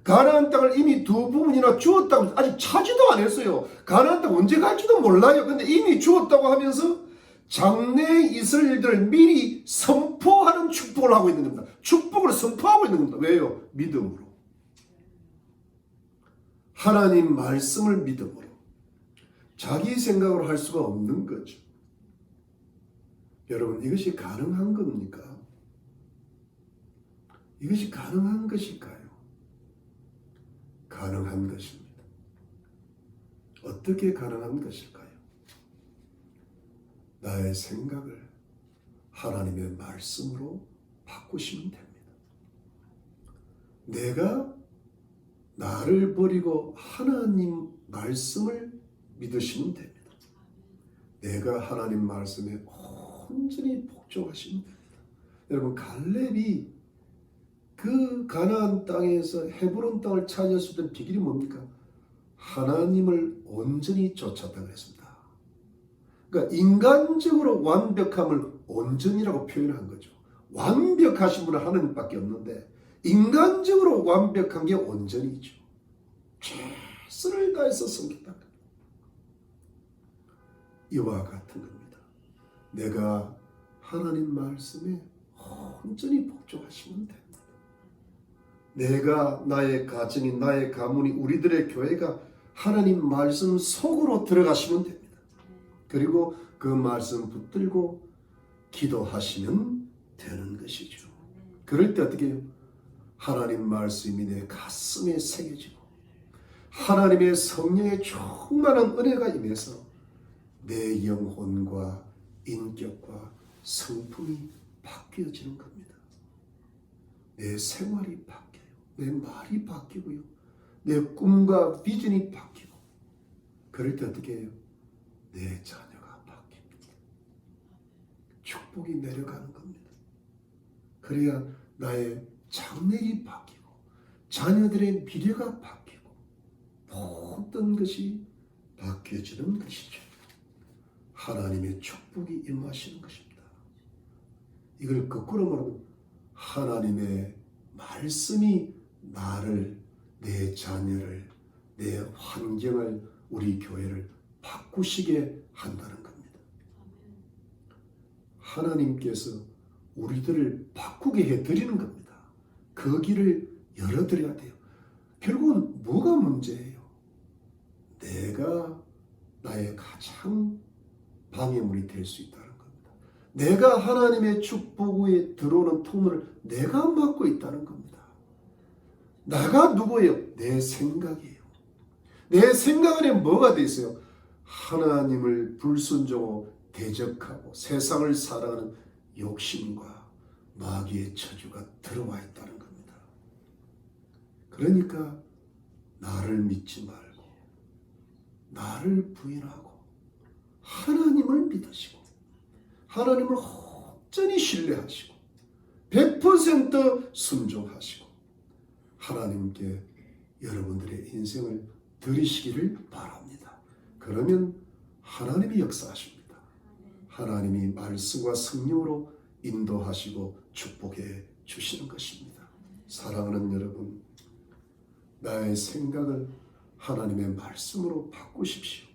가나안 땅을 이미 두 부분이나 주었다고 아직 차지도 안 했어요. 가나안 땅 언제 갈지도 몰라요. 근데 이미 주었다고 하면서 장래에 있을 일들을 미리 선포하는 축복을 하고 있는 겁니다. 축복을 선포하고 있는 겁니다. 왜요? 믿음으로. 하나님 말씀을 믿음으로. 자기 생각으로 할 수가 없는 거죠. 여러분 이것이 가능한 겁니까? 이것이 가능한 것일까요? 가능한 것입니다. 어떻게 가능한 것일까요? 나의 생각을 하나님의 말씀으로 바꾸시면 됩니다. 내가 나를 버리고 하나님 말씀을 믿으시면 됩니다. 내가 하나님 말씀에 온전히 복종하시면 됩니다. 여러분 갈렙이 그 가나안 땅에서 헤브론 땅을 차지할 수 있던 비결이 뭡니까? 하나님을 온전히 쫓았다고 했습니다. 그러니까 인간적으로 완벽함을 온전이라고 표현한 거죠. 완벽하신 분은 하나님밖에 없는데 인간적으로 완벽한 게 온전이죠. 최선을 다해서 섬겼다. 이와 같은 겁니다. 내가 하나님 말씀에 온전히 복종하시면 됩니다. 내가 나의 가정이 나의 가문이 우리들의 교회가 하나님 말씀 속으로 들어가시면 됩니다. 그리고 그 말씀 붙들고 기도하시면 되는 것이죠. 그럴 때 어떻게 해요? 하나님 말씀이 내 가슴에 새겨지고 하나님의 성령의 충만한 은혜가 임해서 내 영혼과 인격과 성품이 바뀌어지는 겁니다. 내 생활이 바뀌어요. 내 말이 바뀌고요. 내 꿈과 비전이 바뀌고, 그럴 때 어떻게 해요? 내 자녀가 바뀝니다. 축복이 내려가는 겁니다. 그래야 나의 장래일이 바뀌고 자녀들의 미래가 바뀌고 모든 것이 바뀌어지는 것이죠. 하나님의 축복이 임하시는 것입니다. 이걸 거꾸로 말하면 하나님의 말씀이 나를, 내 자녀를, 내 환경을, 우리 교회를 바꾸시게 한다는 겁니다. 하나님께서 우리들을 바꾸게 해드리는 겁니다. 그 길을 열어드려야 돼요. 결국은 뭐가 문제예요? 내가 나의 가장 방해물이 될 수 있다는 겁니다. 내가 하나님의 축복에 들어오는 통로를 내가 막고 있다는 겁니다. 나가 누구예요? 내 생각이에요. 내 생각 안에 뭐가 돼 있어요? 하나님을 불순종하고 대적하고 세상을 살아가는 욕심과 마귀의 저주가 들어와 있다는 겁니다. 그러니까 나를 믿지 말고 나를 부인하고 하나님을 믿으시고 하나님을 온전히 신뢰하시고 100% 순종하시고 하나님께 여러분들의 인생을 드리시기를 바랍니다. 그러면 하나님이 역사하십니다. 하나님이 말씀과 성령으로 인도하시고 축복해 주시는 것입니다. 사랑하는 여러분, 나의 생각을 하나님의 말씀으로 바꾸십시오.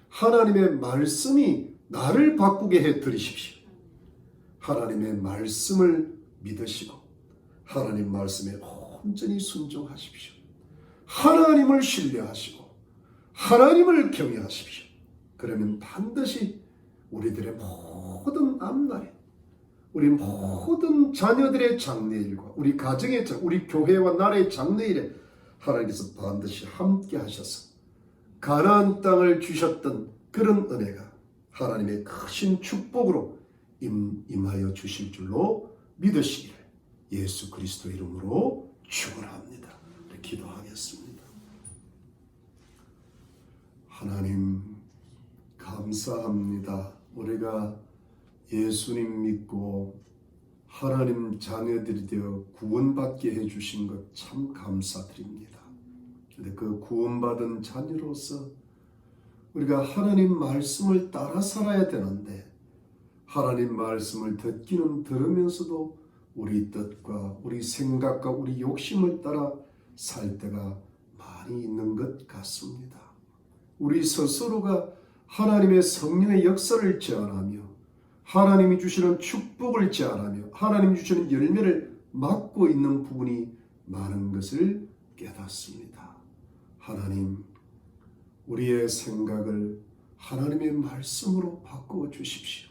하나님의 말씀이 나를 바꾸게 해드리십시오. 하나님의 말씀을 믿으시고 하나님 말씀에 온전히 순종하십시오. 하나님을 신뢰하시고 하나님을 경외하십시오. 그러면 반드시 우리들의 모든 앞날에 우리 모든 자녀들의 장래일과 우리 가정의 우리 교회와 나라의 장래일에 하나님께서 반드시 함께 하셔서 가나안 땅을 주셨던 그런 은혜가 하나님의 크신 축복으로 임하여 주실 줄로 믿으시기를 예수 그리스도 이름으로 축원합니다. 기도하겠습니다. 하나님 감사합니다. 우리가 예수님 믿고 하나님 자녀들이 되어 구원받게 해주신 것 참 감사드립니다. 근데 그 구원받은 자녀로서 우리가 하나님 말씀을 따라 살아야 되는데 하나님 말씀을 듣기는 들으면서도 우리 뜻과 우리 생각과 우리 욕심을 따라 살 때가 많이 있는 것 같습니다. 우리 스스로가 하나님의 성령의 역사를 제한하며 하나님이 주시는 축복을 제한하며 하나님이 주시는 열매를 막고 있는 부분이 많은 것을 깨닫습니다. 하나님, 우리의 생각을 하나님의 말씀으로 바꾸어 주십시오.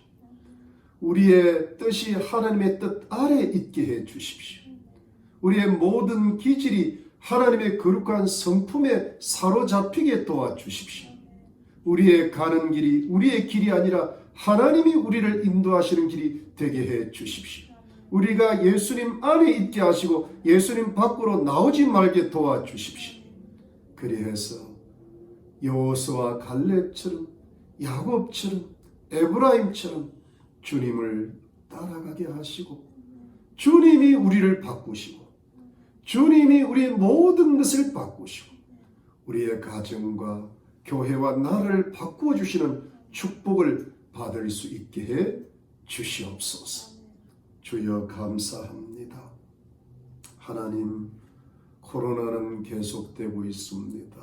우리의 뜻이 하나님의 뜻 아래 있게 해 주십시오. 우리의 모든 기질이 하나님의 거룩한 성품에 사로잡히게 도와주십시오. 우리의 가는 길이 우리의 길이 아니라 하나님이 우리를 인도하시는 길이 되게 해 주십시오. 우리가 예수님 안에 있게 하시고 예수님 밖으로 나오지 말게 도와주십시오. 그리해서 여호수아와 갈렙처럼 야곱처럼 에브라임처럼 주님을 따라가게 하시고 주님이 우리를 바꾸시고 주님이 우리의 모든 것을 바꾸시고 우리의 가정과 교회와 나라를 바꾸어 주시는 축복을 받을 수 있게 해 주시옵소서. 주여 감사합니다. 하나님, 코로나는 계속되고 있습니다.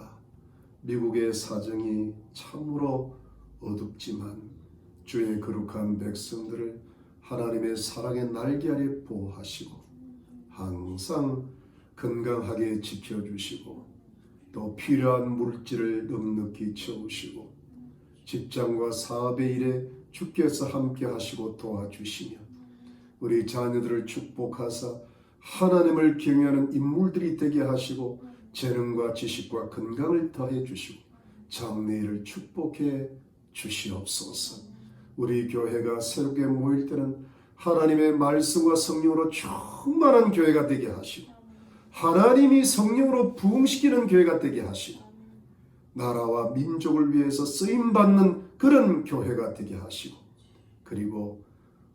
미국의 사정이 참으로 어둡지만 주의 거룩한 백성들을 하나님의 사랑의 날개 아래 보호하시고 항상 건강하게 지켜주시고 또 필요한 물질을 넉넉히 채우시고 직장과 사업의 일에 주께서 함께 하시고 도와주시며 우리 자녀들을 축복하사 하나님을 경외하는 인물들이 되게 하시고 재능과 지식과 건강을 더해 주시고 장래일을 축복해 주시옵소서. 우리 교회가 새롭게 모일 때는 하나님의 말씀과 성령으로 충만한 교회가 되게 하시고 하나님이 성령으로 부흥시키는 교회가 되게 하시고 나라와 민족을 위해서 쓰임받는 그런 교회가 되게 하시고 그리고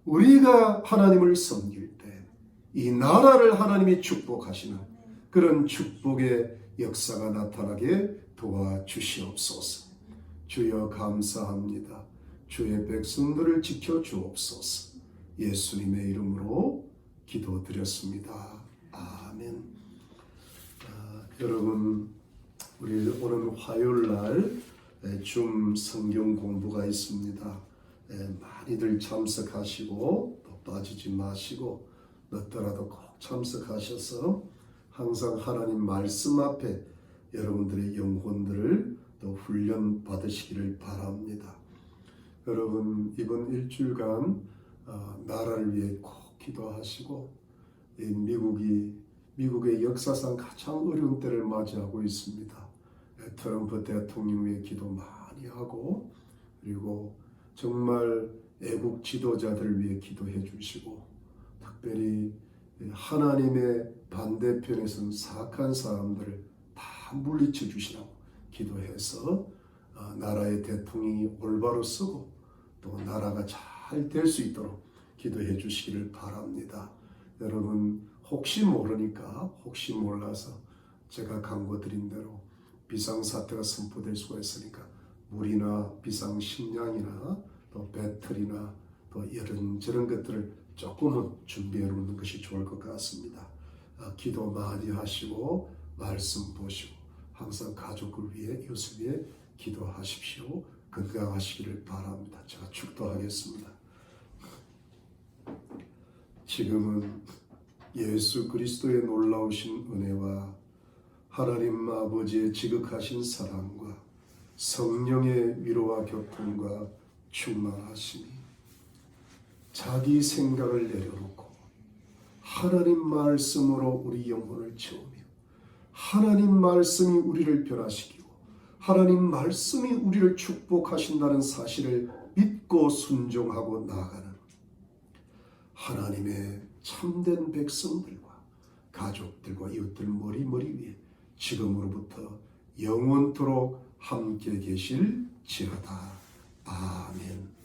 우리가 하나님을 섬길 때 이 나라를 하나님이 축복하시는 그런 축복의 역사가 나타나게 도와주시옵소서. 주여 감사합니다. 주의 백성들을 지켜주옵소서. 예수님의 이름으로 기도드렸습니다. 아멘. 여러분, 우리 오늘 화요일날 줌 성경 공부가 있습니다. 많이들 참석하시고 또 빠지지 마시고 늦더라도 꼭 참석하셔서 항상 하나님 말씀 앞에 여러분들의 영혼들을 또 훈련 받으시기를 바랍니다. 여러분, 이번 일주일간 나라를 위해 꼭 기도하시고 미국의 역사상 가장 어려운 때를 맞이하고 있습니다. 트럼프 대통령 위해 기도 많이 하고 그리고 정말 애국 지도자들을 위해 기도해 주시고 특별히 하나님의 반대편에서는 사악한 사람들을 다 물리쳐 주시라고 기도해서 나라의 대통령이 올바로 서고 또 나라가 잘 될 수 있도록 기도해 주시기를 바랍니다. 여러분 혹시 모르니까 혹시 몰라서 제가 강구드린 대로 비상사태가 선포될 수가 있으니까 물이나 비상식량이나 또 배터리나 또 이런저런 것들을 조금은 준비해 놓는 것이 좋을 것 같습니다. 기도 많이 하시고 말씀 보시고 항상 가족을 위해 이웃을 위해 기도하십시오. 건강하시기를 바랍니다. 제가 축도하겠습니다. 지금은 예수 그리스도의 놀라우신 은혜와 하나님 아버지의 지극하신 사랑과 성령의 위로와 교통과 충만하심이 자기 생각을 내려놓고 하나님 말씀으로 우리 영혼을 채우며 하나님 말씀이 우리를 변화시키고 하나님 말씀이 우리를 축복하신다는 사실을 믿고 순종하고 나아가는 하나님의 참된 백성들과 가족들과 이웃들 머리 위에 지금으로부터 영원토록 함께 계실지어다. 아멘.